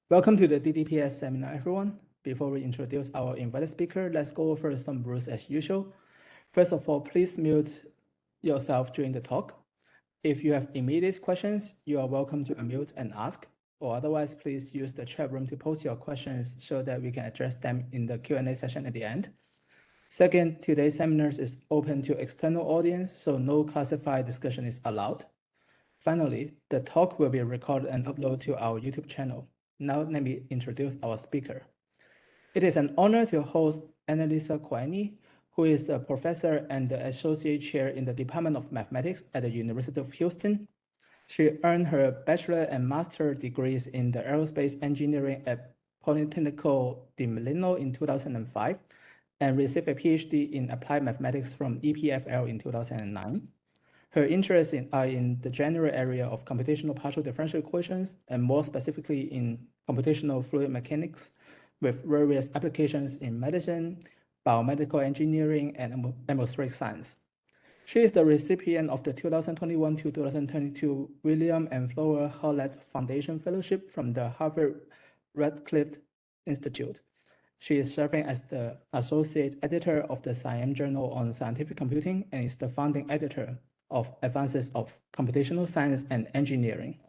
Welcome to the DDPS seminar, everyone. Before we introduce our invited speaker, let's go over some rules as usual. First of all, please mute yourself during the talk. If you have immediate questions, you are welcome to unmute and ask, or otherwise, please use the chat room to post your questions so that we can address them in the Q&A session at the end. Second, today's seminar is open to external audience, so no classified discussion is allowed. Finally, the talk will be recorded and uploaded to our YouTube channel. Now let me introduce our speaker. It is an honor to host Annalisa Quaini, who is the professor and the associate chair in the Department of Mathematics at the University of Houston. She earned her bachelor and master degrees in the aerospace engineering at Politecnico di Milano in 2005 and received a PhD in applied mathematics from EPFL in 2009. Her interests are in the general area of computational partial differential equations, and more specifically in computational fluid mechanics, with various applications in medicine, biomedical engineering, and atmospheric science. She is the recipient of the 2021 to 2022 William and Flora Howlett Foundation Fellowship from the Harvard Radcliffe Institute. She is serving as the associate editor of the SciEm Journal on Scientific Computing and is the founding editor of Advances of Computational Science and Engineering.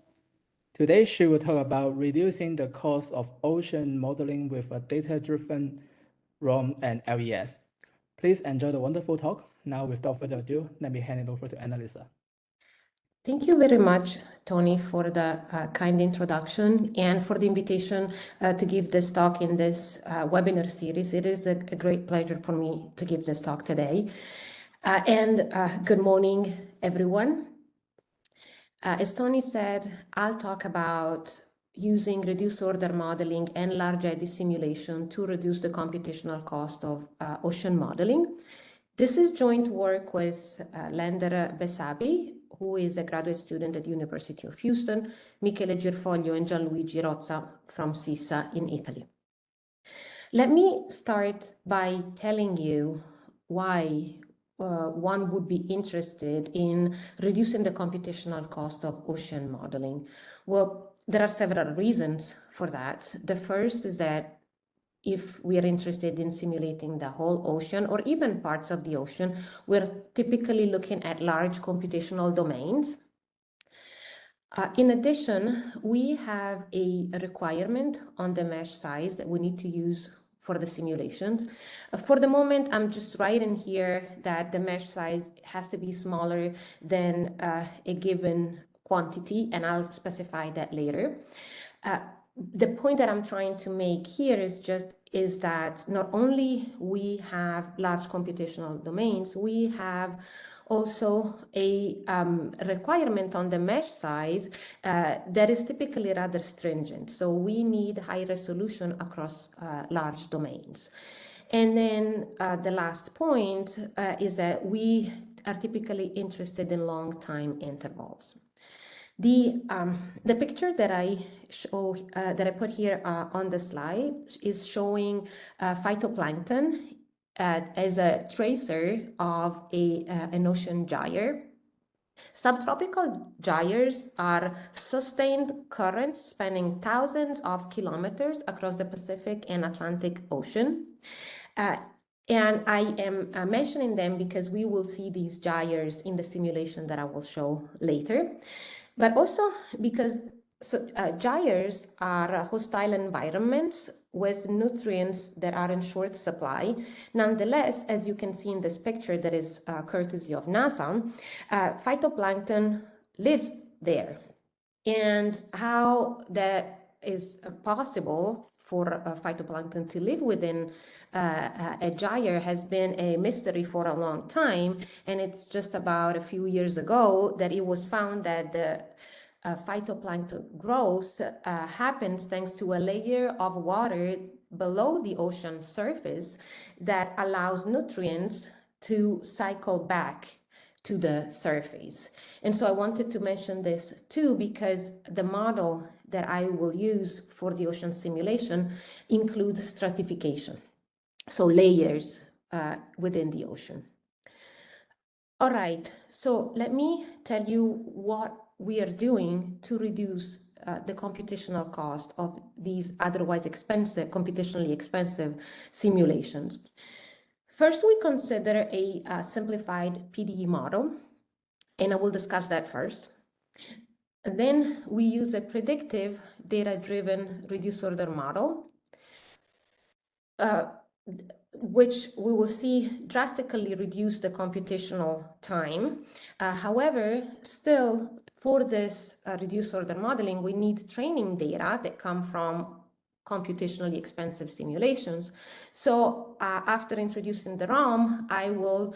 Today, she will talk about reducing the cost of ocean modeling with a data-driven ROM and LES. Please enjoy the wonderful talk. Now, without further ado, let me hand it over to Annalisa. Thank you very much, Tony, for the kind introduction and for the invitation to give this talk in this webinar series. It is a great pleasure for me to give this talk today. Good morning, everyone. As Tony said, I'll talk about using reduced order modeling and large eddy simulation to reduce the computational cost of ocean modeling. This is joint work with Lender Besabi, who is a graduate student at the University of Houston, Michele Girfoglio and Gianluigi Rozza from SISA in Italy. Let me start by telling you why one would be interested in reducing the computational cost of ocean modeling. Well, there are several reasons for that. The first is that if we are interested in simulating the whole ocean or even parts of the ocean, we're typically looking at large computational domains. In addition, we have a requirement on the mesh size that we need to use for the simulations. For the moment, I'm just writing here that the mesh size has to be smaller than a given quantity, and I'll specify that later. The point that I'm trying to make here is that not only we have large computational domains, we have also a requirement on the mesh size that is typically rather stringent. So we need high resolution across large domains. And then the last point is that we are typically interested in long time intervals. The picture that I show that I put here on the slide is showing phytoplankton as a tracer of an ocean gyre. Subtropical gyres are sustained currents spanning thousands of kilometers across the Pacific and Atlantic Ocean. And I am mentioning them because we will see these gyres in the simulation that I will show later. But also because gyres are hostile environments with nutrients that are in short supply. Nonetheless, as you can see in this picture that is courtesy of NASA, phytoplankton lives there. And how that is possible for phytoplankton to live within a gyre has been a mystery for a long time. And it's just about a few years ago that it was found that the phytoplankton growth happens thanks to a layer of water below the ocean surface that allows nutrients to cycle back to the surface. And so I wanted to mention this too, because the model that I will use for the ocean simulation includes stratification, so layers within the ocean. All right, so let me tell you what we are doing to reduce the computational cost of these otherwise expensive, computationally expensive simulations. First, we consider a simplified PDE model, and I will discuss that first. And then we use a predictive data-driven reduced order model, which we will see drastically reduce the computational time. However, still for this reduced order modeling, we need training data that come from computationally expensive simulations. So after introducing the ROM, I will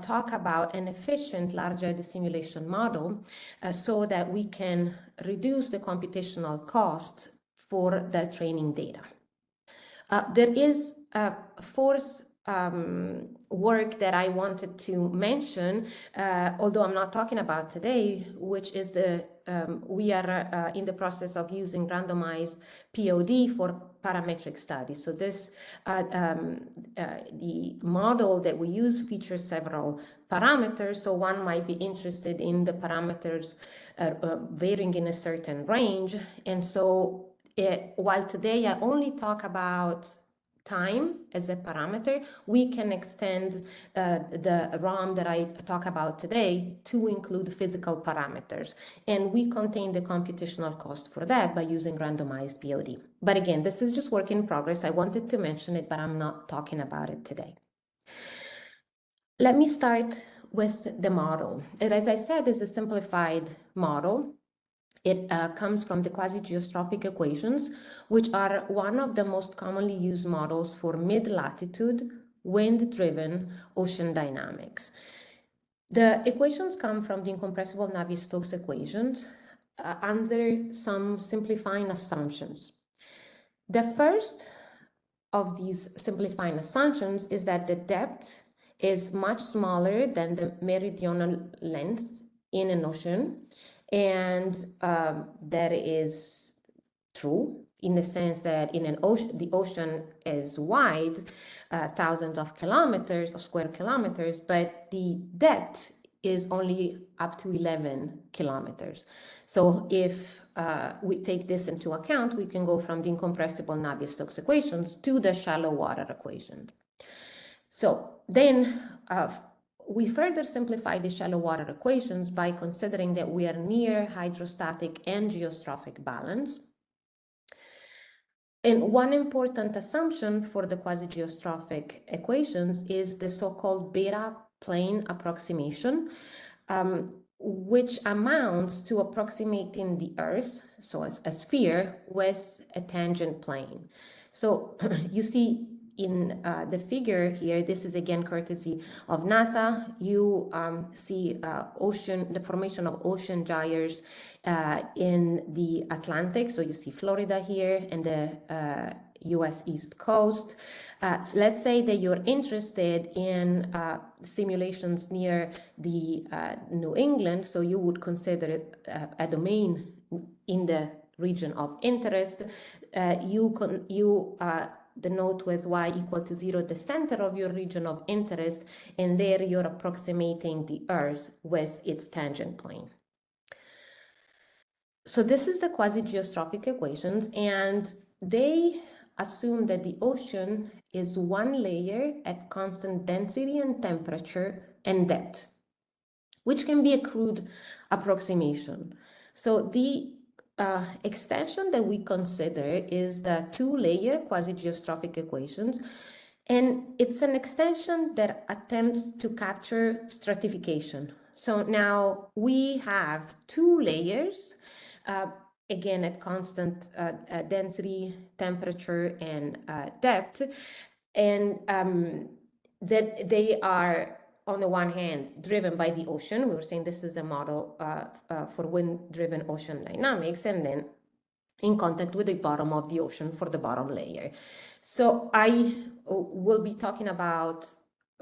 talk about an efficient large eddy simulation model so that we can reduce the computational cost for the training data. There is a fourth work that I wanted to mention, although I'm not talking about today, which is we are in the process of using randomized POD for parametric studies. So this, the model that we use features several parameters. So one might be interested in the parameters varying in a certain range. And so while today I only talk about time as a parameter, we can extend the ROM that I talk about today to include physical parameters. And we contain the computational cost for that by using randomized POD. But again, this is just work in progress. I wanted to mention it, but I'm not talking about it today. Let me start with the model. And as I said, it's a simplified model. It comes from the quasi-geostrophic equations, which are one of the most commonly used models for mid-latitude, wind-driven ocean dynamics. The equations come from the incompressible Navier-Stokes equations under some simplifying assumptions. The first of these simplifying assumptions is that the depth is much smaller than the meridional length in an ocean. And that is true in the sense that in an ocean, the ocean is wide, thousands of kilometers, of square kilometers, but the depth is only up to 11 kilometers. So if we take this into account, we can go from the incompressible Navier-Stokes equations to the shallow water equation. So then we further simplify the shallow water equations by considering that we are near hydrostatic and geostrophic balance. And one important assumption for the quasi-geostrophic equations is the so-called beta plane approximation, which amounts to approximating the Earth, so as a sphere, with a tangent plane. So you see in the figure here, this is again courtesy of NASA. You see the formation of ocean gyres in the Atlantic. So you see Florida here and the US East Coast. So let's say that you're interested in simulations near the New England. So you would consider it a domain in the region of interest. Denote with y equal to 0 the center of your region of interest, and there you're approximating the Earth with its tangent plane. So this is the quasi-geostrophic equations, and they assume that the ocean is one layer at constant density and temperature and depth, which can be a crude approximation. So the extension that we consider is the two-layer quasi-geostrophic equations, and it's an extension that attempts to capture stratification. So now we have two layers, again at constant density, temperature, and depth, and that they are on the one hand driven by the ocean. We were saying this is a model for wind-driven ocean dynamics, and then in contact with the bottom of the ocean for the bottom layer. So I will be talking about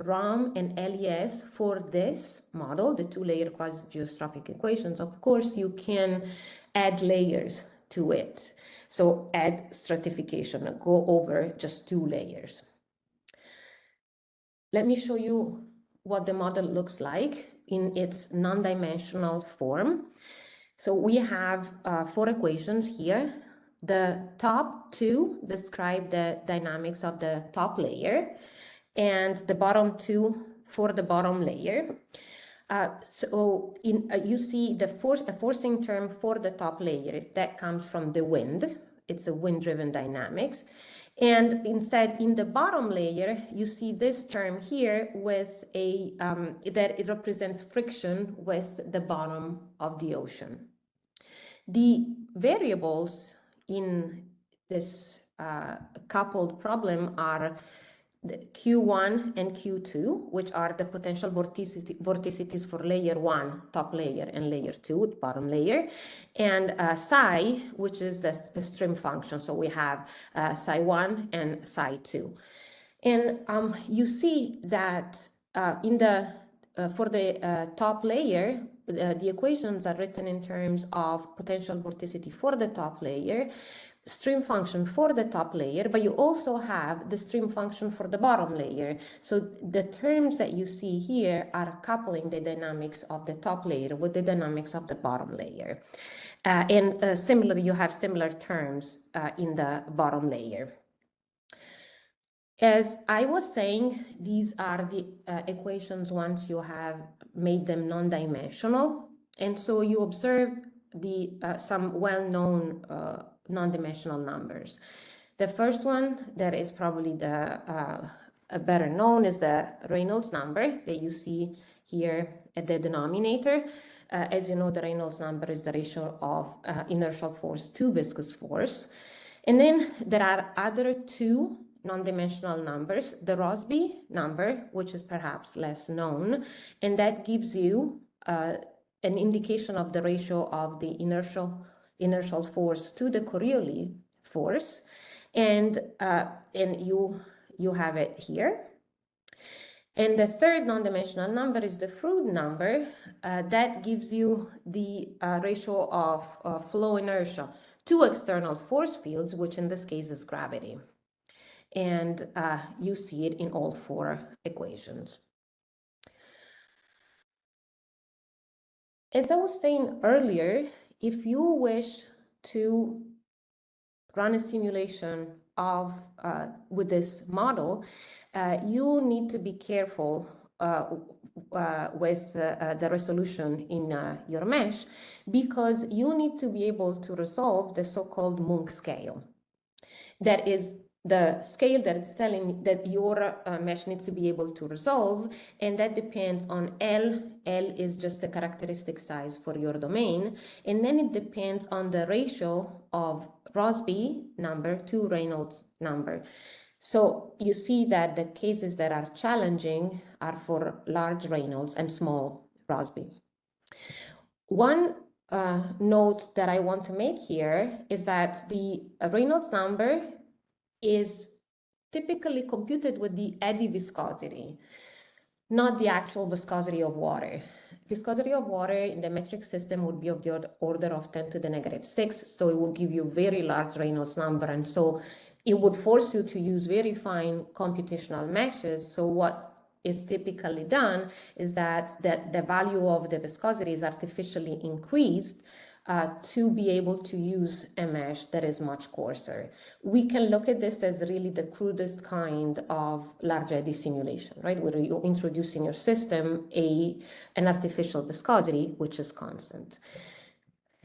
ROM and LES for this model, the two-layer quasi-geostrophic equations. Of course, you can add layers to it. So add stratification, go over just two layers. Let me show you what the model looks like in its non-dimensional form. So we have 4 equations here. The top 2 describe the dynamics of the top layer, and the bottom 2 for the bottom layer. You see the forcing term for the top layer that comes from the wind. It's a wind-driven dynamics. And instead, in the bottom layer, you see this term here with a that it represents friction with the bottom of the ocean. The variables in this coupled problem are the Q1 and Q2, which are the potential vorticities for layer 1, top layer, and layer 2, bottom layer, and psi, which is the stream function. So we have psi 1 and psi 2. And you see that for the top layer, the equations are written in terms of potential vorticity for the top layer, stream function for the top layer, but you also have the stream function for the bottom layer. So the terms that you see here are coupling the dynamics of the top layer with the dynamics of the bottom layer. Similarly, you have similar terms in the bottom layer. As I was saying, these are the equations once you have made them non-dimensional. And so you observe some well-known non-dimensional numbers. The first one that is probably the better known is the Reynolds number that you see here at the denominator. As you know, the Reynolds number is the ratio of inertial force to viscous force. And then there are other 2 non-dimensional numbers, the Rossby number, which is perhaps less known, and that gives you an indication of the ratio of the inertial force to the Coriolis force, and you have it here. And the third non-dimensional number is the Froude number that gives you the ratio of flow inertia to external force fields, which in this case is gravity. And you see it in all 4 equations. As I was saying earlier, if you wish to run a simulation of with this model, you need to be careful with the resolution in your mesh, because you need to be able to resolve the so-called Munk scale. That is the scale that it's telling that your mesh needs to be able to resolve, and that depends on L. L is just the characteristic size for your domain, and then it depends on the ratio of Rossby number to Reynolds number. So you see that the cases that are challenging are for large Reynolds and small Rossby. One note that I want to make here is that the Reynolds number is typically computed with the eddy viscosity, not the actual viscosity of water. Viscosity of water in the metric system would be of the order of 10 to the negative 6, so it will give you very large Reynolds number, and so it would force you to use very fine computational meshes. So what is typically done is that the value of the viscosity is artificially increased to be able to use a mesh that is much coarser. We can look at this as really the crudest kind of large eddy simulation, right? Where you introduce in your system an artificial viscosity, which is constant.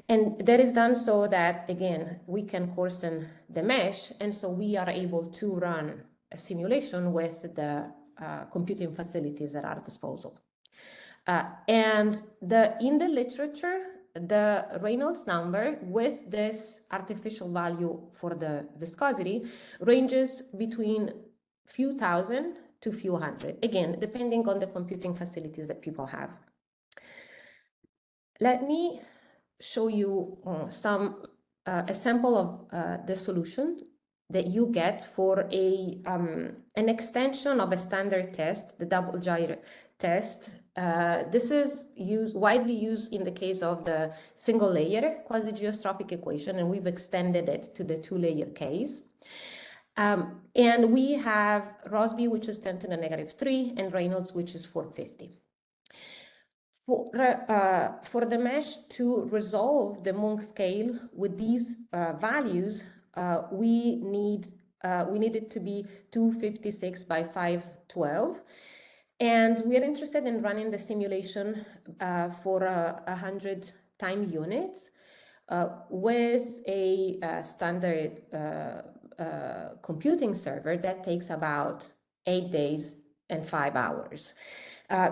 And that is done so that, again, we can coarsen the mesh, and so we are able to run a simulation with the computing facilities at our disposal. In the literature, the Reynolds number with this artificial value for the viscosity ranges between few thousand to few hundred, again, depending on the computing facilities that people have. Let me show you a sample of the solution that you get for an extension of a standard test, the double-gyre test. This is widely used in the case of the single-layer quasi-geostrophic equation, and we've extended it to the 2-layer case. And we have Rossby, which is 10 to the negative 3, and Reynolds, which is 450. For the mesh to resolve the Monk scale with these values, we need it to be 256 by 512. And we are interested in running the simulation for 100 time units with a standard computing server that takes about 8 days and 5 hours.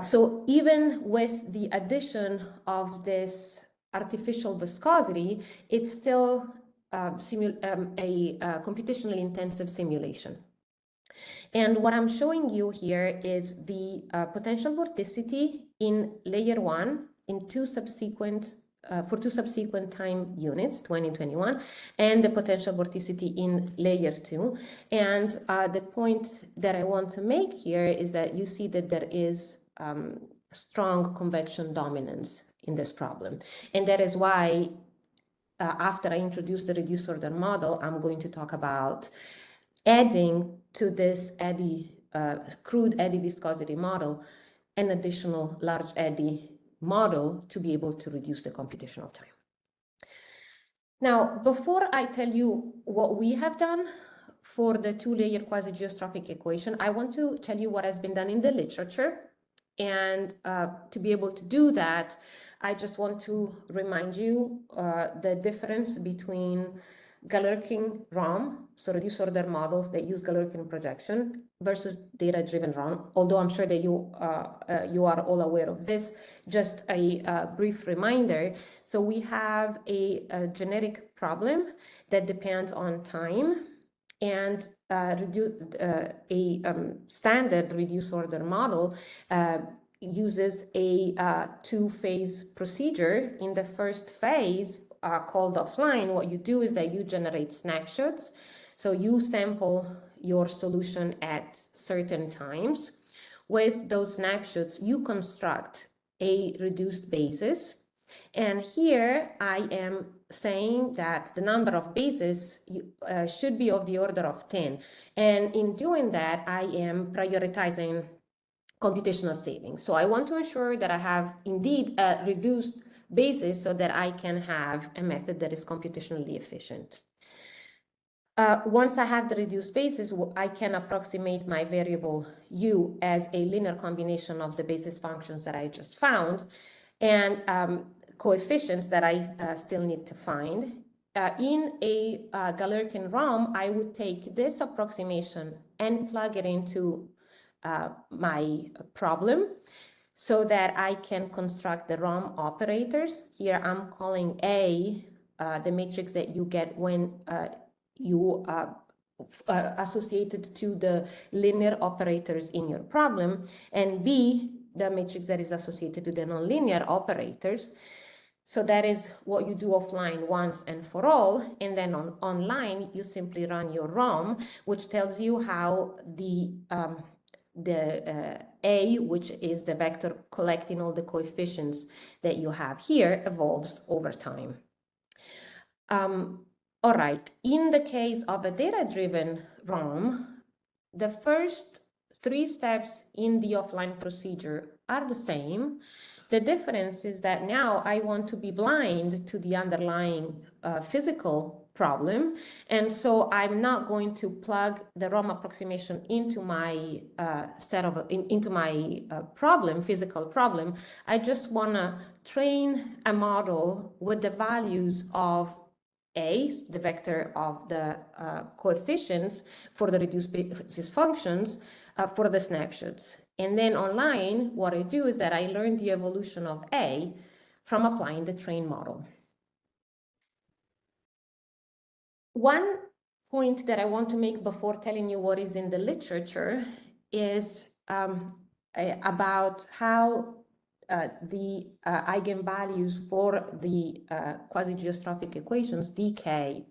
So even with the addition of this artificial viscosity, it's still a computationally intensive simulation. And what I'm showing you here is the potential vorticity in layer 1 in for two subsequent time units, 2021, and the potential vorticity in layer 2. And the point that I want to make here is that you see that there is strong convection dominance in this problem. And that is why after I introduce the reduced order model, I'm going to talk about adding to this crude eddy viscosity model an additional large eddy model to be able to reduce the computational time. Now, before I tell you what we have done for the two-layer quasi-geostrophic equation, I want to tell you what has been done in the literature. And to be able to do that, I just want to remind you the difference between Galerkin ROM, so reduced order models that use Galerkin projection, versus data-driven ROM. Although I'm sure that you are all aware of this, just a brief reminder. So we have a generic problem that depends on time, and a standard reduced order model uses a two-phase procedure. In the first phase, called offline, what you do is that you generate snapshots. So you sample your solution at certain times. With those snapshots, you construct a reduced basis. And here I am saying that the number of bases should be of the order of 10. And in doing that, I am prioritizing computational savings. So I want to ensure that I have indeed a reduced basis so that I can have a method that is computationally efficient. Once I have the reduced basis, I can approximate my variable u as a linear combination of the basis functions that I just found and coefficients that I still need to find. In a Galerkin ROM, I would take this approximation and plug it into my problem so that I can construct the ROM operators. Here I'm calling A the matrix that you get when you associated to the linear operators in your problem, and B the matrix that is associated to the nonlinear operators. So that is what you do offline once and for all, and then online you simply run your ROM, which tells you how the A, which is the vector collecting all the coefficients that you have here, evolves over time. All right, in the case of a data-driven ROM, the first 3 steps in the offline procedure are the same. The difference is that now I want to be blind to the underlying physical problem, and so I'm not going to plug the ROM approximation into my physical problem. I just want to train a model with the values of A, the vector of the coefficients for the reduced basis functions for the snapshots. And then online, what I do is that I learn the evolution of A from applying the train model. One point that I want to make before telling you what is in the literature is about how the eigenvalues for the quasi-geostrophic equations decay.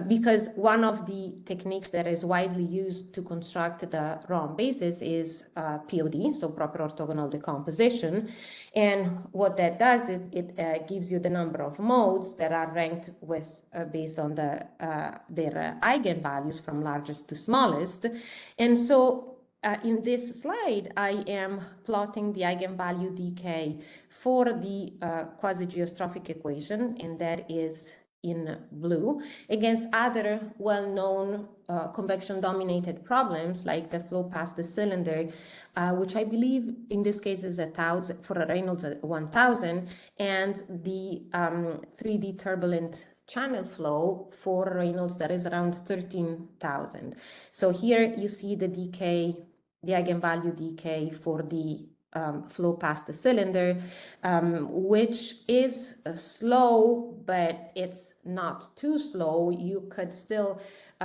Because one of the techniques that is widely used to construct the ROM basis is POD, so proper orthogonal decomposition. And what that does is it gives you the number of modes that are ranked with based on their eigenvalues from largest to smallest. And so in this slide, I am plotting the eigenvalue decay for the quasi-geostrophic equation, and that is in blue, against other well-known convection-dominated problems like the flow past the cylinder, which I believe in this case is 1,000 for a Reynolds at 1,000, and the 3D turbulent channel flow for Reynolds that is around 13,000. So here you see the decay, the eigenvalue decay for the flow past the cylinder, which is slow, but it's not too slow. You could still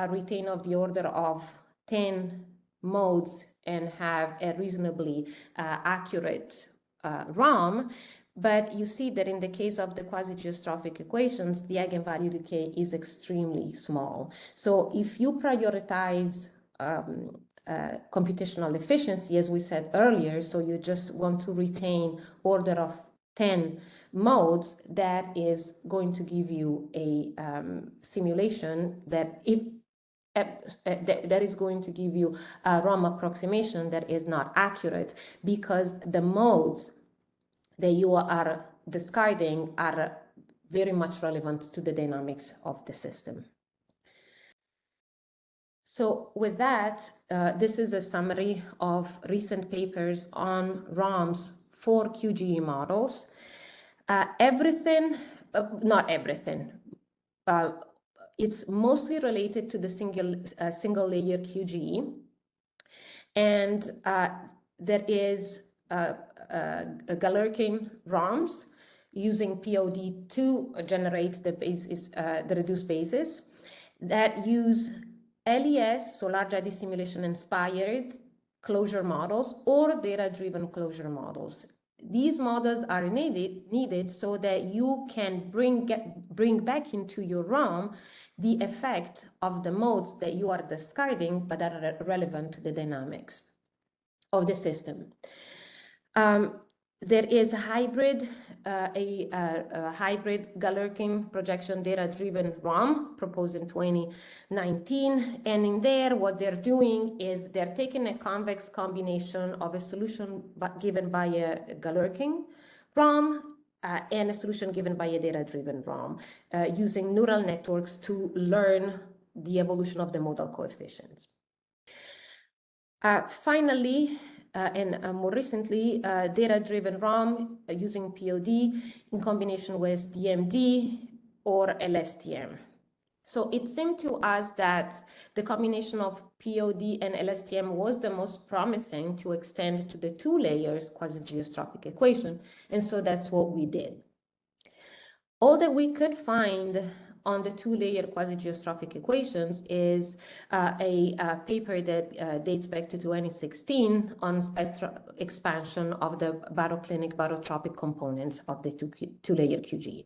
retain of the order of 10 modes and have a reasonably accurate ROM. But you see that in the case of the quasi-geostrophic equations, the eigenvalue decay is extremely small. So if you prioritize computational efficiency, as we said earlier, so you just want to retain order of 10 modes, that is going to give you a simulation that that is going to give you a ROM approximation that is not accurate, because the modes that you are discarding are very much relevant to the dynamics of the system. So with that, this is a summary of recent papers on ROMs for QGE models. Everything, not everything, it's mostly related to the single layer QGE. And there is Galerkin ROMs using POD to generate the basis, the reduced basis, that use LES, so Large Eddy Simulation inspired closure models or data-driven closure models. These models are needed so that you can bring back into your ROM the effect of the modes that you are discarding but are relevant to the dynamics of the system. There is a hybrid Galerkin projection data-driven ROM proposed in 2019, and in there what they're doing is they're taking a convex combination of a solution given by a Galerkin ROM and a solution given by a data-driven ROM, using neural networks to learn the evolution of the modal coefficients. Finally, and more recently, data-driven ROM using POD in combination with DMD or LSTM. So it seemed to us that the combination of POD and LSTM was the most promising to extend to the 2 layers quasi-geostrophic equation, and so that's what we did. All that we could find on the 2-layer quasi-geostrophic equations is a paper that dates back to 2016 on spectral expansion of the baroclinic barotropic components of the 2-layer QGE.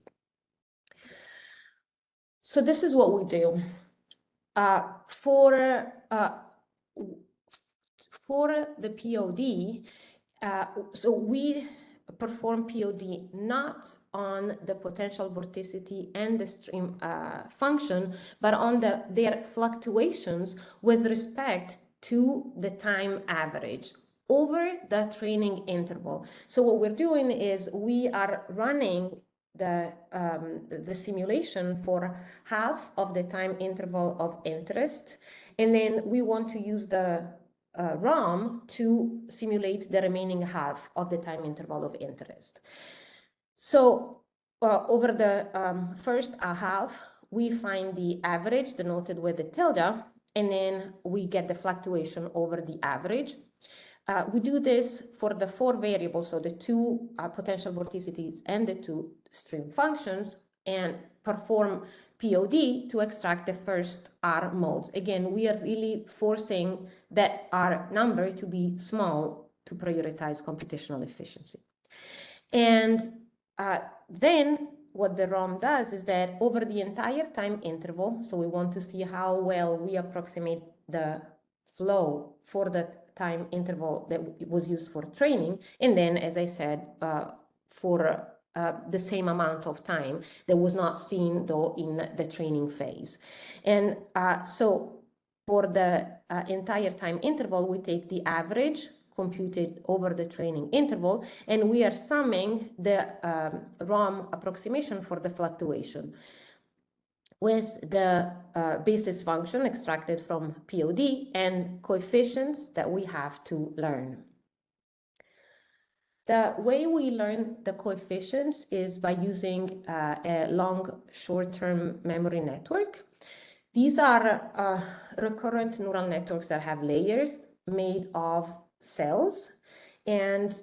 So this is what we do. For the POD, so we perform POD not on the potential vorticity and the stream function, but on their fluctuations with respect to the time average over the training interval. So what we're doing is we are running the simulation for half of the time interval of interest, and then we want to use the ROM to simulate the remaining half of the time interval of interest. So over the first half, we find the average denoted with the tilde, and then we get the fluctuation over the average. We do this for the 4 variables, so the 2 potential vorticities and the 2 stream functions, and perform POD to extract the first R modes. Again, we are really forcing that R number to be small to prioritize computational efficiency. And then what the ROM does is that over the entire time interval, so we want to see how well we approximate the flow for the time interval that was used for training, and then, as I said, for the same amount of time that was not seen though in the training phase. And so for the entire time interval, we take the average computed over the training interval, and we are summing the ROM approximation for the fluctuation with the basis function extracted from POD and coefficients that we have to learn. The way we learn the coefficients is by using a long short-term memory network. These are recurrent neural networks that have layers made of cells. And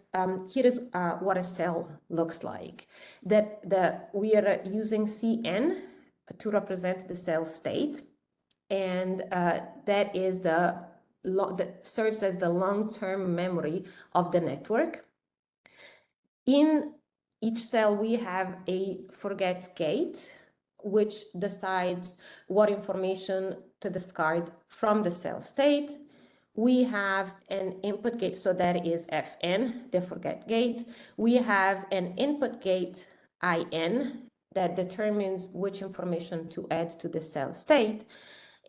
here is what a cell looks like. We are using Cn to represent the cell state. And that serves as the long-term memory of the network. In each cell, we have a forget gate, which decides what information to discard from the cell state. We have an input gate, so that is Fn, the forget gate. We have an input gate, In, that determines which information to add to the cell state.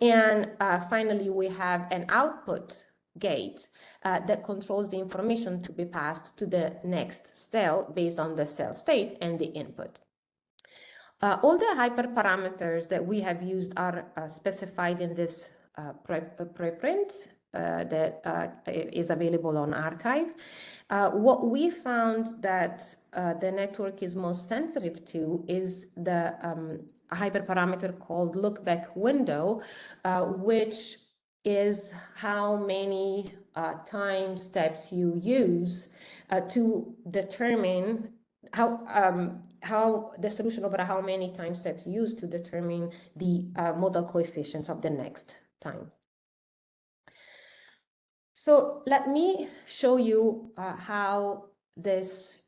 And finally, we have an output gate that controls the information to be passed to the next cell based on the cell state and the input. All the hyperparameters that we have used are specified in this preprint that is available on arXiv. What we found that the network is most sensitive to is the hyperparameter called lookback window, which is how many time steps you use to determine how the solution over how many time steps you use to determine the modal coefficients of the next time. So let me show you how this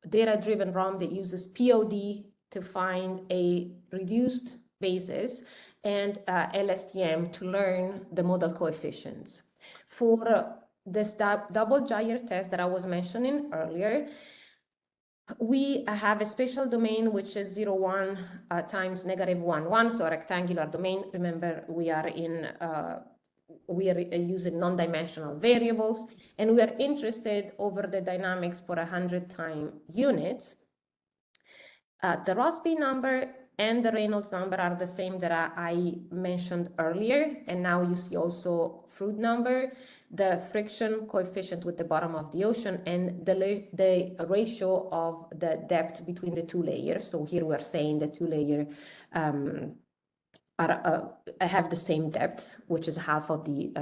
data-driven ROM that uses POD to find a reduced basis and LSTM to learn the modal coefficients. For this double-gyre test that I was mentioning earlier, we have a spatial domain which is 0, 1 times negative 1, 1, so a rectangular domain. Remember, we are using non-dimensional variables, and we are interested over the dynamics for 100 time units. The Rossby number and the Reynolds number are the same that I mentioned earlier, and now you see also Froude number, the friction coefficient with the bottom of the ocean, and the ratio of the depth between the two layers. So here we're saying the two layers have the same depth, which is half of the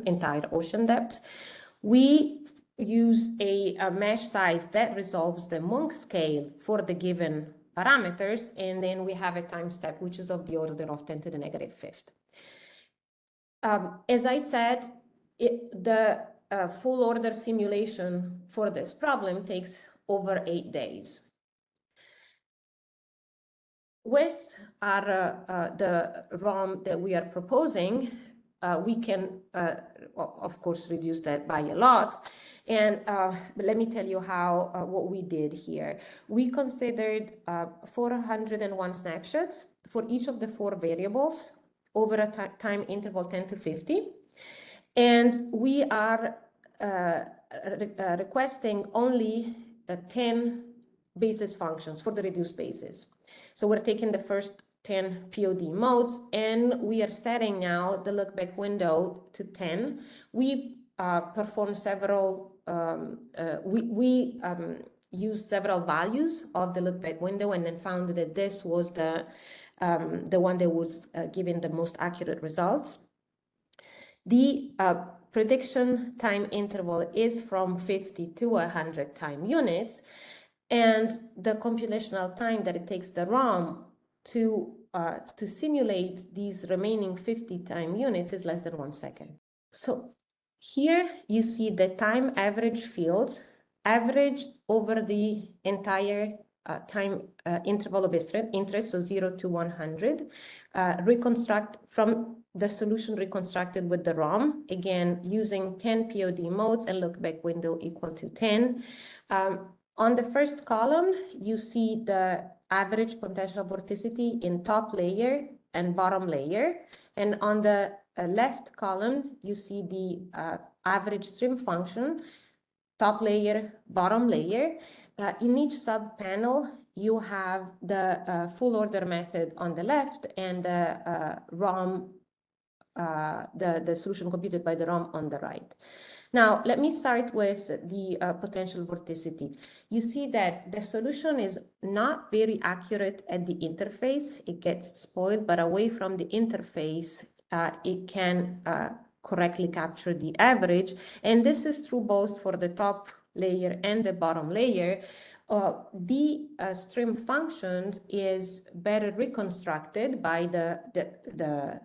entire ocean depth. We use a mesh size that resolves the Monk scale for the given parameters, and then we have a time step which is of the order of 10 to the negative fifth. As I said, the full order simulation for this problem takes over 8 days. With the ROM that we are proposing, we can, of course, reduce that by a lot. And but let me tell you how what we did here. We considered 401 snapshots for each of the 4 variables over a time interval 10 to 50. And we are requesting only 10 basis functions for the reduced basis. So we're taking the first 10 POD modes, and we are setting now the lookback window to 10. We performed several, used several values of the lookback window, and then found that this was the one that was giving the most accurate results. The prediction time interval is from 50 to 100 time units, and the computational time that it takes the ROM to simulate these remaining 50 time units is less than 1 second. So here you see the time average field averaged over the entire time interval of interest, so 0 to 100, reconstruct from the solution reconstructed with the ROM, again, using 10 POD modes and lookback window equal to 10. On the first column, you see the average potential vorticity in top layer and bottom layer. And on the left column, you see the average stream function, top layer, bottom layer. In each sub-panel, you have the full order method on the left and the ROM, the solution computed by the ROM on the right. Now, let me start with the potential vorticity. You see that the solution is not very accurate at the interface. It gets spoiled, but away from the interface, it can correctly capture the average. And this is true both for the top layer and the bottom layer. The stream function is better reconstructed by the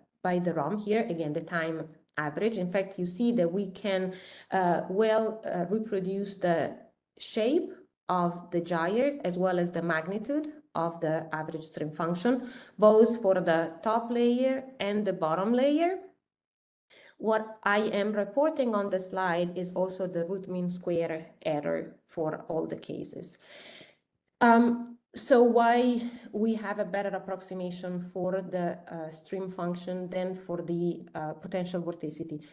ROM here, again, the time average. In fact, you see that we can reproduce the shape of the gyres as well as the magnitude of the average stream function, both for the top layer and the bottom layer. What I am reporting on the slide is also the root mean square error for all the cases. So why we have a better approximation for the stream function than for the potential vorticity?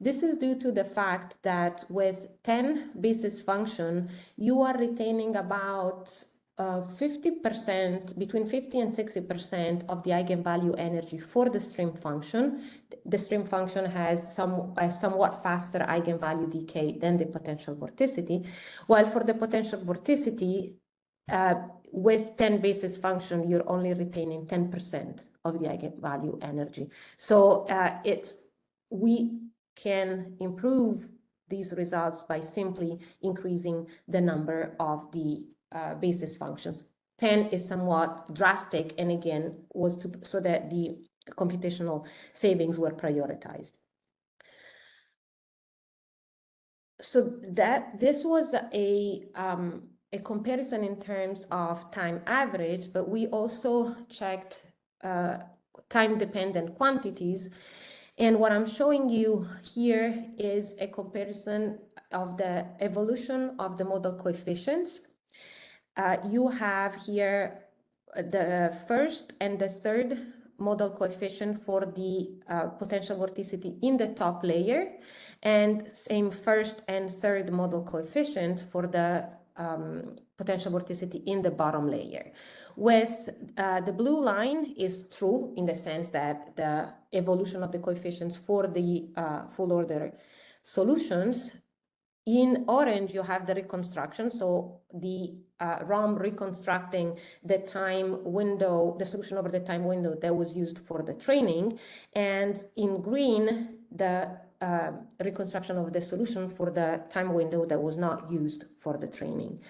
This is due to the fact that with 10 basis function, you are retaining about 50%, between 50 and 60% of the eigenvalue energy for the stream function. The stream function has a somewhat faster eigenvalue decay than the potential vorticity, while for the potential vorticity, with 10 basis function, you're only retaining 10% of the eigenvalue energy. So we can improve these results by simply increasing the number of the basis functions. 10 is somewhat drastic, and again, was so that the computational savings were prioritized. So this was a comparison in terms of time average, but we also checked time-dependent quantities. And what I'm showing you here is a comparison of the evolution of the modal coefficients. You have here the first and the third modal coefficient for the potential vorticity in the top layer, and same first and third modal coefficient for the potential vorticity in the bottom layer. With the blue line is true in the sense that the evolution of the coefficients for the full order solutions. In orange, you have the reconstruction, so the ROM reconstructing the time window, the solution over the time window that was used for the training, and in green, the reconstruction of the solution for the time window that was not used for the training.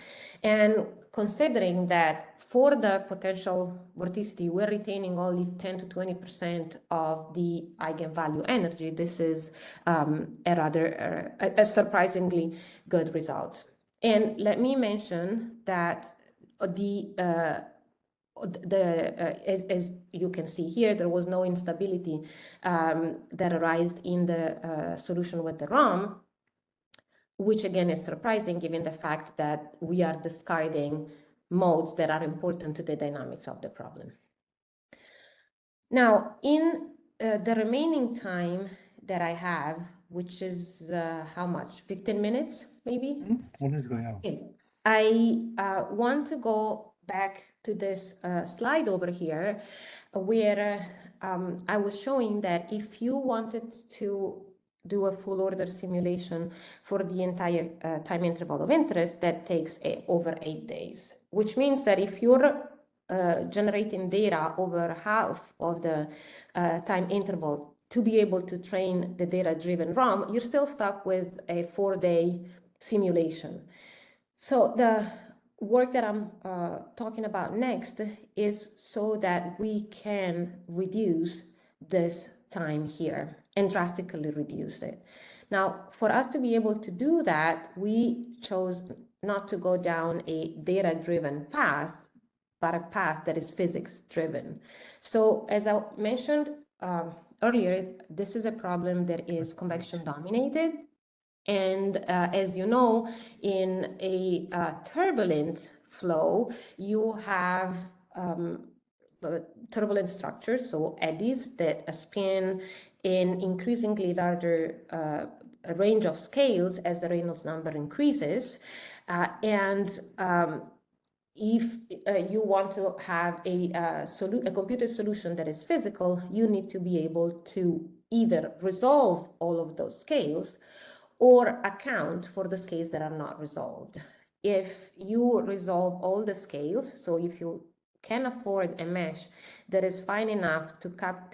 And considering that for the potential vorticity, we're retaining only 10 to 20% of the eigenvalue energy, this is a surprisingly good result. And let me mention that as you can see here, there was no instability that arose in the solution with the ROM, which again is surprising given the fact that we are discarding modes that are important to the dynamics of the problem. Now, in the remaining time that I have, which is how much? 15 minutes, maybe? I want to go back to this slide over here where I was showing that if you wanted to do a full order simulation for the entire time interval of interest, that takes over 8 days, which means that if you're generating data over half of the time interval to be able to train the data-driven ROM, you're still stuck with a 4-day simulation. So the work that I'm talking about next is so that we can reduce this time here and drastically reduce it. Now, for us to be able to do that, we chose not to go down a data-driven path, but a path that is physics-driven. So as I mentioned earlier, this is a problem that is convection-dominated. And as you know, in a turbulent flow, you have turbulent structures, so eddies that spin in increasingly larger range of scales as the Reynolds number increases. If you want to have a computed solution that is physical, you need to be able to either resolve all of those scales or account for the scales that are not resolved. If you resolve all the scales, so if you can afford a mesh that is fine enough to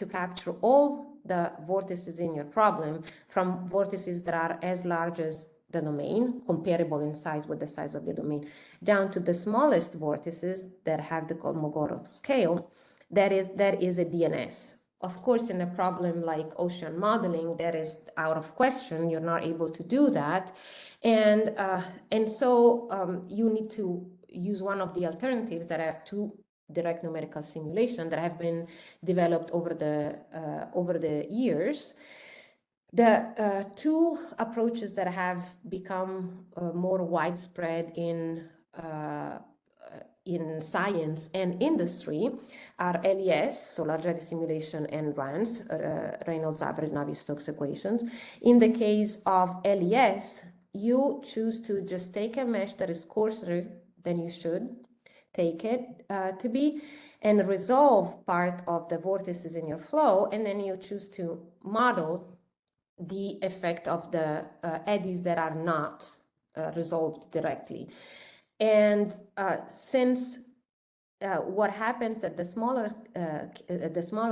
capture all the vortices in your problem, from vortices that are as large as the domain, comparable in size with the size of the domain, down to the smallest vortices that have the Kolmogorov scale, that is a DNS. Of course, in a problem like ocean modeling, that is out of question. You're not able to do that. And so you need to use one of the alternatives that are two direct numerical simulation that have been developed over the years. The two approaches that have become more widespread in science and industry are LES, so Large Eddy Simulation, and RANS, Reynolds Average Navier-Stokes equations. In the case of LES, you choose to just take a mesh that is coarser than you should take it to be, and resolve part of the vortices in your flow, and then you choose to model the effect of the eddies that are not resolved directly. And since what happens at the smaller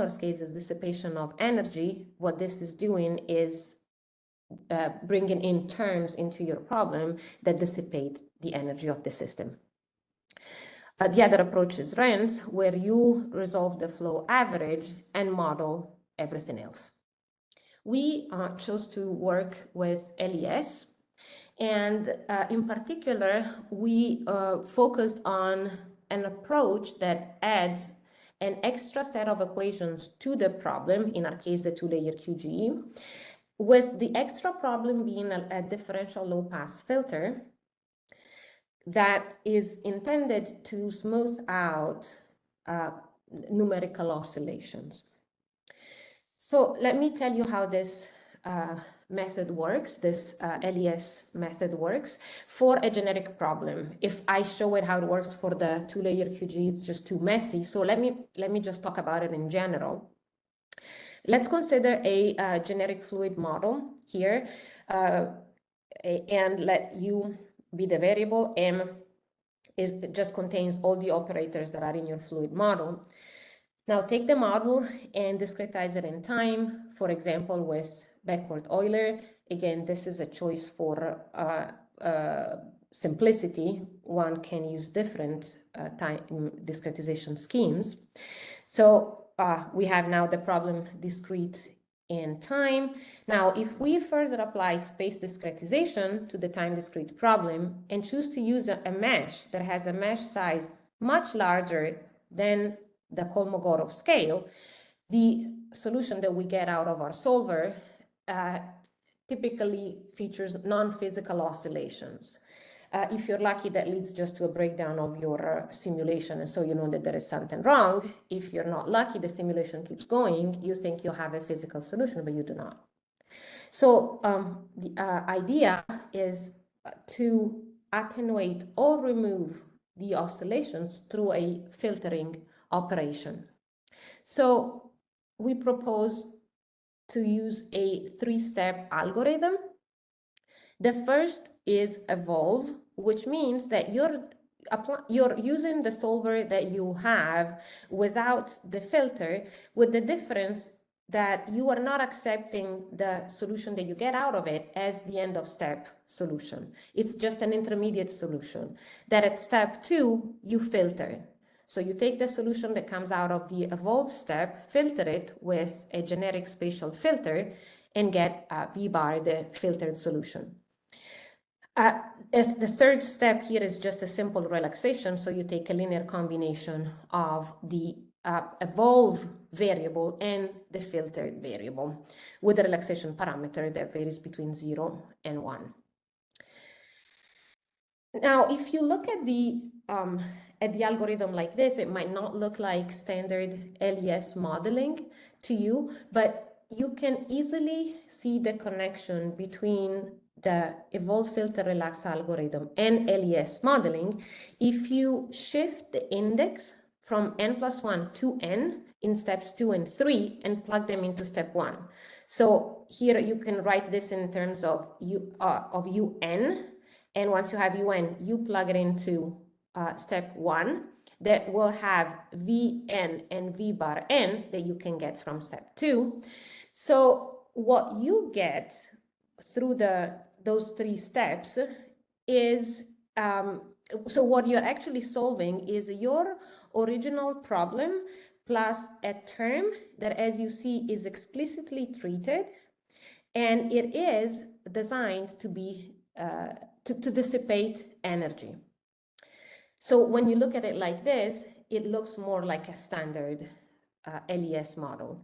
scales is dissipation of energy, what this is doing is bringing in terms into your problem that dissipate the energy of the system. The other approach is RANS, where you resolve the flow average and model everything else. We chose to work with LES, and in particular, we focused on an approach that adds an extra set of equations to the problem, in our case, the two-layer QGE, with the extra problem being a differential low-pass filter that is intended to smooth out numerical oscillations. So let me tell you how this method works, this LES method works for a generic problem. If I show it how it works for the two-layer QG, it's just too messy. So let me just talk about it in general. Let's consider a generic fluid model here, and let U be the variable. M just contains all the operators that are in your fluid model. Now take the model and discretize it in time, for example, with backward Euler. Again, this is a choice for simplicity. One can use different time discretization schemes. So we have now the problem discrete in time. Now, if we further apply space discretization to the time discrete problem and choose to use a mesh that has a mesh size much larger than the Kolmogorov scale, the solution that we get out of our solver typically features non-physical oscillations. If you're lucky, that leads just to a breakdown of your simulation, and so you know that there is something wrong. If you're not lucky, the simulation keeps going, you think you have a physical solution, but you do not. So the idea is to attenuate or remove the oscillations through a filtering operation. So we propose to use a three-step algorithm. The first is evolve, which means that you're using the solver that you have without the filter, with the difference that you are not accepting the solution that you get out of it as the end of step solution. It's just an intermediate solution that at step 2, you filter. So you take the solution that comes out of the evolve step, filter it with a generic spatial filter, and get V bar, the filtered solution. The third step here is just a simple relaxation. So you take a linear combination of the evolve variable and the filtered variable with a relaxation parameter that varies between 0 and 1. Now, if you look at the algorithm like this, it might not look like standard LES modeling to you, but you can easily see the connection between the evolve, filter, relax algorithm and LES modeling if you shift the index from n+1 to n in steps 2 and 3 and plug them into step 1. So here you can write this in terms of un, and once you have un, you plug it into step 1, that will have vn and v bar n that you can get from step 2. So what you get through those 3 steps is, so what you're actually solving is your original problem plus a term that, as you see, is explicitly treated, and it is designed to be to dissipate energy. So when you look at it like this, it looks more like a standard LES model.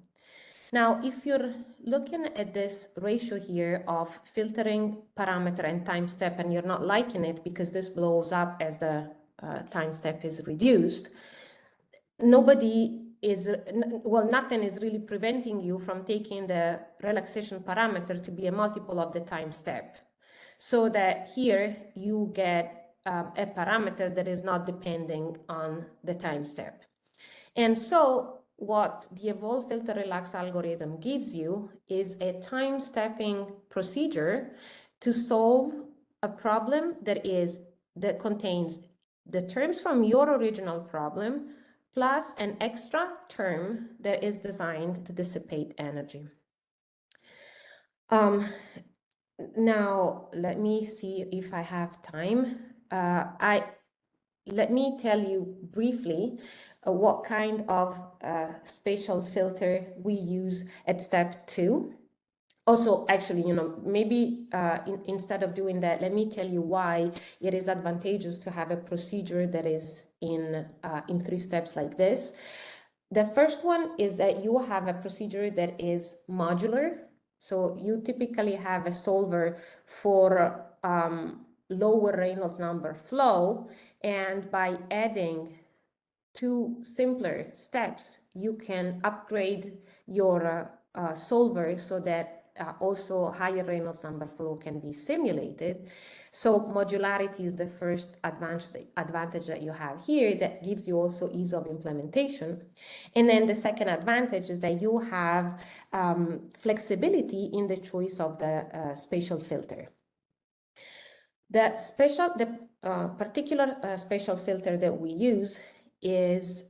Now, if you're looking at this ratio here of filtering, parameter, and time step, and you're not liking it because this blows up as the time step is reduced, nothing is really preventing you from taking the relaxation parameter to be a multiple of the time step, so that here you get a parameter that is not depending on the time step. And so what the evolve, filter, relax algorithm gives you is a time stepping procedure to solve a problem that contains the terms from your original problem plus an extra term that is designed to dissipate energy. Now, let me see if I have time. Let me tell you briefly what kind of spatial filter we use at step 2. Also, actually, maybe instead of doing that, let me tell you why it is advantageous to have a procedure that is in 3 steps like this. The first one is that you have a procedure that is modular. So you typically have a solver for lower Reynolds number flow, and by adding 2 simpler steps, you can upgrade your solver so that also higher Reynolds number flow can be simulated. So modularity is the first advantage that you have here, that gives you also ease of implementation. And then the second advantage is that you have flexibility in the choice of the spatial filter. The particular spatial filter that we use is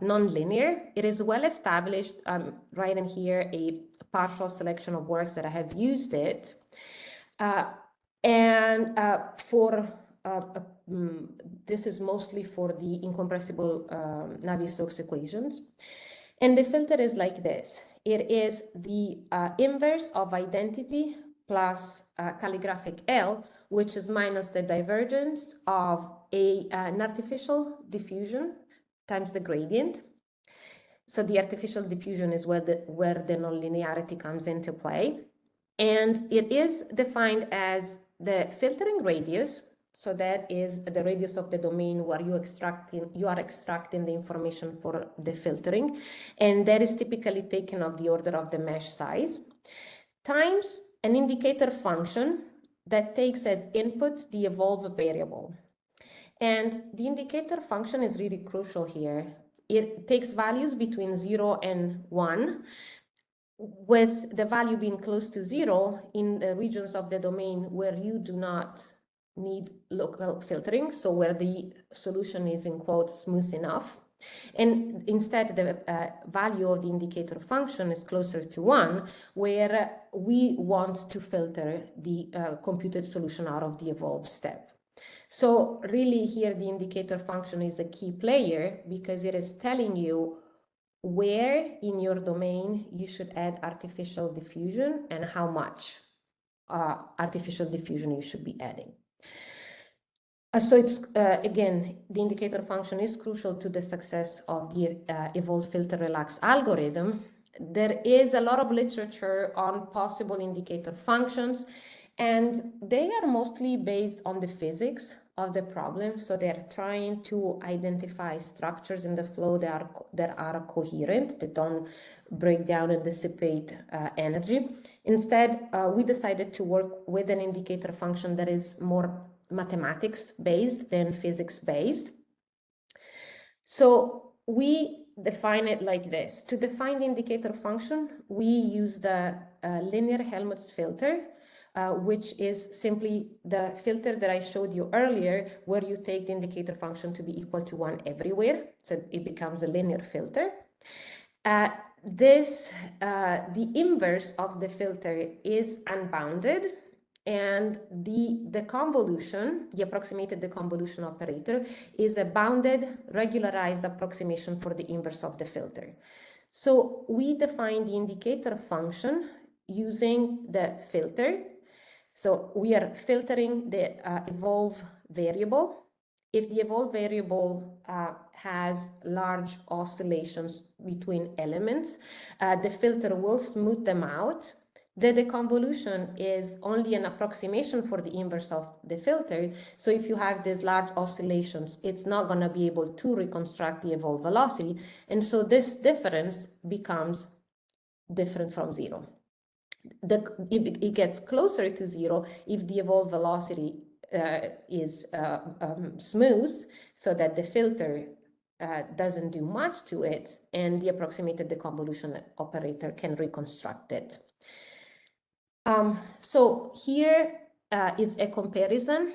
nonlinear. It is well established. Right in here, a partial selection of works that I have used it. This is mostly for the incompressible Navier-Stokes equations. And the filter is like this. It is the inverse of identity plus calligraphic L, which is minus the divergence of an artificial diffusion times the gradient. So the artificial diffusion is where the nonlinearity comes into play. And it is defined as the filtering radius. So that is the radius of the domain where you are extracting the information for the filtering. And that is typically taken of the order of the mesh size, times an indicator function that takes as input the evolve variable. And the indicator function is really crucial here. It takes values between 0 and 1, with the value being close to 0 in the regions of the domain where you do not need local filtering, so where the solution is, in quotes, smooth enough. And instead, the value of the indicator function is closer to 1, where we want to filter the computed solution out of the evolve step. So really here, the indicator function is a key player because it is telling you where in your domain you should add artificial diffusion and how much artificial diffusion you should be adding. So it's, again, the indicator function is crucial to the success of the evolve, filter, relax algorithm. There is a lot of literature on possible indicator functions, and they are mostly based on the physics of the problem. So they're trying to identify structures in the flow that are coherent, that don't break down and dissipate energy. Instead, we decided to work with an indicator function that is more mathematics-based than physics-based. So we define it like this. To define the indicator function, we use the linear Helmholtz filter, which is simply the filter that I showed you earlier, where you take the indicator function to be equal to 1 everywhere. So it becomes a linear filter. The inverse of the filter is unbounded, and the convolution, the approximated deconvolution operator, is a bounded regularized approximation for the inverse of the filter. So we define the indicator function using the filter. So we are filtering the evolve variable. If the evolve variable has large oscillations between elements, the filter will smooth them out. The deconvolution is only an approximation for the inverse of the filter. So if you have these large oscillations, it's not going to be able to reconstruct the evolve velocity. And so this difference becomes different from zero. It gets closer to zero if the evolve velocity is smooth, so that the filter doesn't do much to it, and the approximated deconvolution operator can reconstruct it. So here is a comparison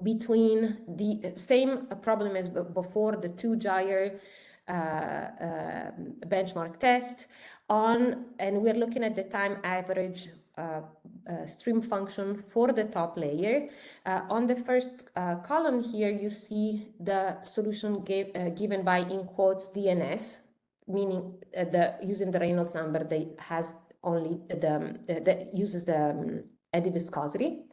between the same problem as before, the two-gyre benchmark test and we're looking at the time average stream function for the top layer. On the first column here, you see the solution given by, in quotes, DNS, meaning using the Reynolds number that has only that uses the eddy viscosity.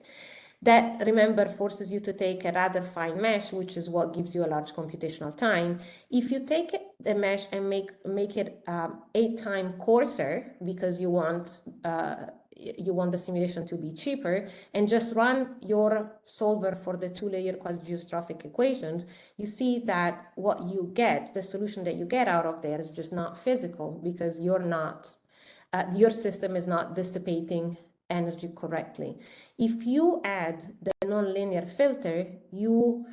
That, remember, forces you to take a rather fine mesh, which is what gives you a large computational time. If you take the mesh and make it 8 times coarser, because you want the simulation to be cheaper, and just run your solver for the 2-layer quasi-geostrophic equations, you see that what you get, the solution that you get out of there, is just not physical, because you're not, your system is not dissipating energy correctly. If you add the nonlinear filter, you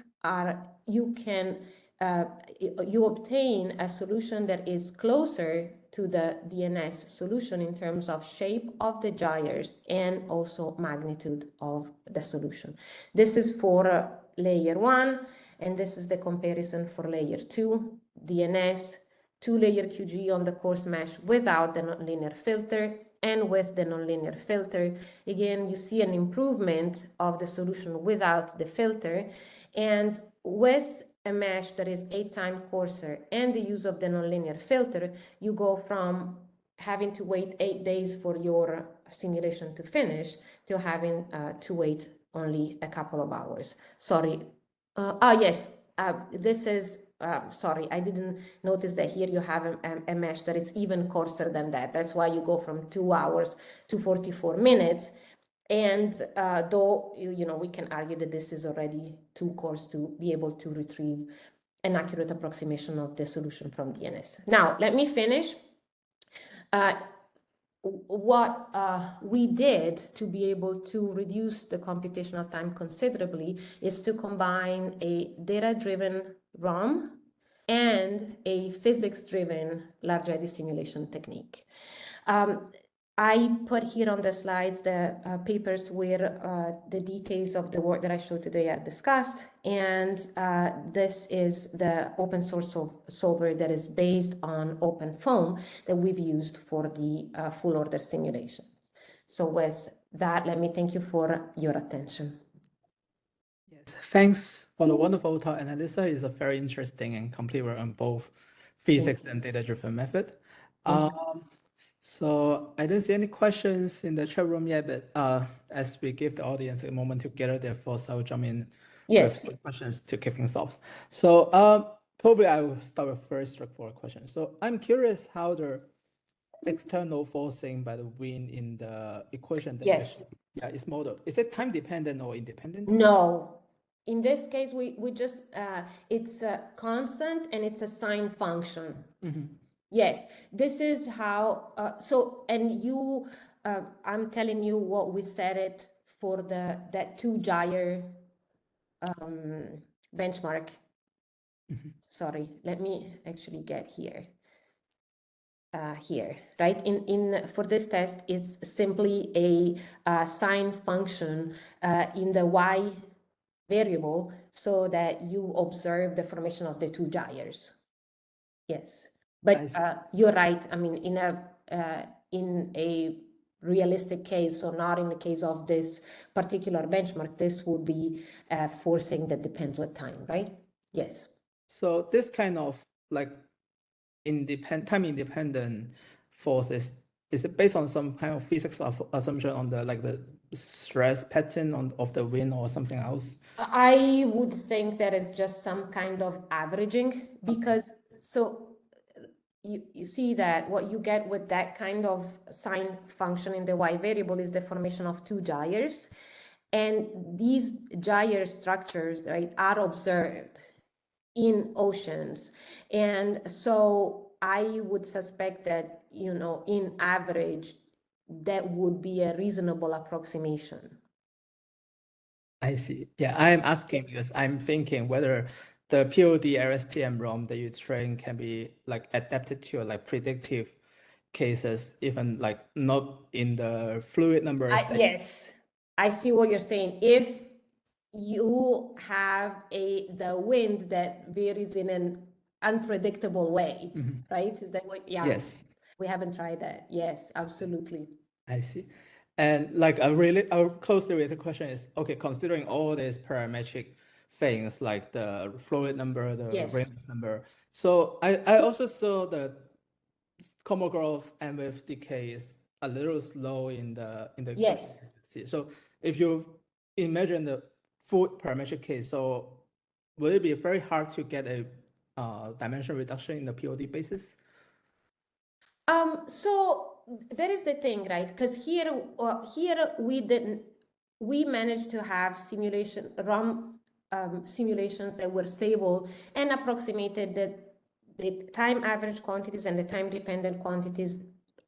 obtain a solution that is closer to the DNS solution in terms of shape of the gyres and also magnitude of the solution. This is for layer 1, and this is the comparison for layer 2, DNS, 2-layer QG on the coarse mesh without the nonlinear filter, and with the nonlinear filter. Again, you see an improvement of the solution without the filter, and with a mesh that is 8 times coarser and the use of the nonlinear filter, you go from having to wait 8 days for your simulation to finish to having to wait only a couple of hours. Sorry. Yes, this is sorry, I didn't notice that here you have a mesh that it's even coarser than that. That's why you go from 2 hours to 44 minutes. And though, we can argue that this is already too coarse to be able to retrieve an accurate approximation of the solution from DNS. Now, let me finish. What we did to be able to reduce the computational time considerably is to combine a data-driven ROM and a physics-driven large eddy simulation technique. I put here on the slides the papers where the details of the work that I showed today are discussed, and this is the open source solver that is based on OpenFOAM that we've used for the full order simulations. So with that, let me thank you for your attention. Yes, thanks for the wonderful talk, Annalisa. It's a very interesting and complete work on both physics and data-driven method. So I don't see any questions in the chat room yet, but as we give the audience a moment to gather their thoughts, I will jump in with some questions to kick things off. So probably I will start with first straightforward question. So I'm curious how the external forcing by the wind in the equation that is modeled. Is it time dependent or independent? No, In this case, we just, it's a constant and it's a sine function. Yes, this is how, and you, I'm telling you what we set it for that 2-gyre benchmark. Sorry, let me actually get here. Here, right? For this test, it's simply a sine function in the y variable, so that you observe the formation of the 2 gyres. Yes, but you're right. I mean, in a realistic case, so not in the case of this particular benchmark, this would be forcing that depends with time, right? Yes. So this kind of like time-independent forces, is it based on some kind of physics of assumption on the stress pattern of the wind or something else? I would think that it's just some kind of averaging, because you see that what you get with that kind of sine function in the y variable is the formation of 2 gyres, and these gyre structures, right, are observed in oceans, and so I would suspect that, you know, in average, that would be a reasonable approximation. I see. Yeah, I'm asking because I'm thinking whether the POD LSTM ROM that you train can be like adapted to like predictive cases, even like not in the fluid numbers. Yes, I see what you're saying. If you have the wind that varies in an unpredictable way, right? Is that what? Yeah. Yes. We haven't tried that. Yes, absolutely. I see. And like a closely related question is, okay, considering all these parametric things like the fluid number, the Reynolds number. So I also saw the Kolmogorov and with decay is a little slow in the Yes. So if you imagine the full parametric case, so will it be very hard to get a dimension reduction in the POD basis? So that is the thing, right? Because here we managed to have ROM simulations that were stable and approximated the time average quantities and the time dependent quantities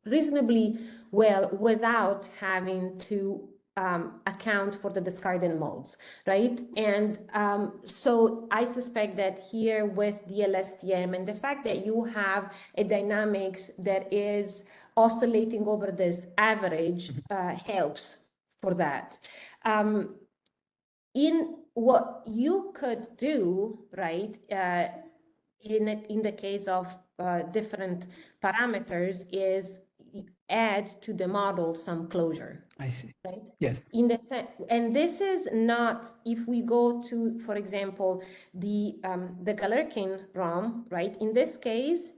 reasonably well without having to account for the discarded modes, right? And so I suspect that here with the LSTM and the fact that you have a dynamics that is oscillating over this average helps for that. In what you could do, right, in the case of different parameters, is add to the model some closure. I see. Right? Yes. In the and this is not, if we go to, for example, the Galerkin ROM, right? In this case,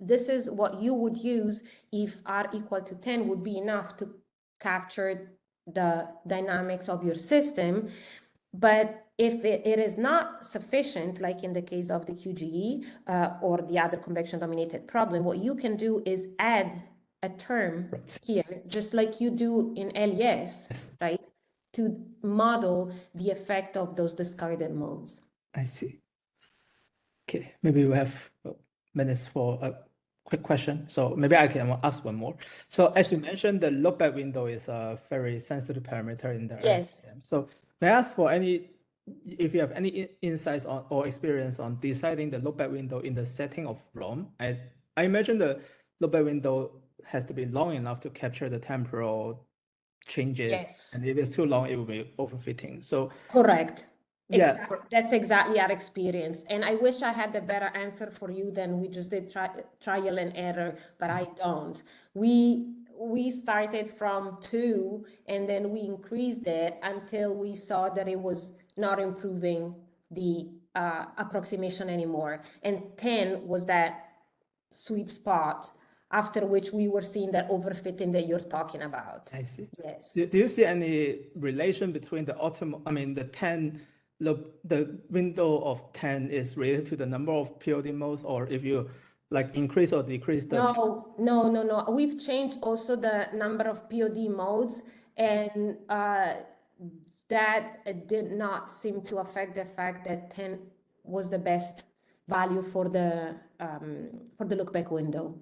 this is what you would use if R equal to 10 would be enough to capture the dynamics of your system. But if it is not sufficient, like in the case of the QGE or the other convection dominated problem, what you can do is add a term here, just like you do in LES, right, to model the effect of those discarded modes. I see. Okay, maybe we have minutes for a quick question. So maybe I can ask one more. So as you mentioned, the loopback window is a very sensitive parameter in the LSTM. So may I ask for if you have any insights on or experience on deciding the loopback window in the setting of ROM? I imagine the loopback window has to be long enough to capture the temporal changes, and if it's too long, it will be overfitting. So correct. Yeah, exactly. That's exactly our experience. And I wish I had a better answer for you than we just did trial and error, but I don't. We started from 2 and then we increased it until we saw that it was not improving the approximation anymore. And 10 was that sweet spot after which we were seeing that overfitting that you're talking about. I see. Yes. Do you see any relation between the the 10, the window of 10 is related to the number of POD modes, or if you like increase or decrease the... No. We've changed also the number of POD modes, and that did not seem to affect the fact that 10 was the best value for the look back window.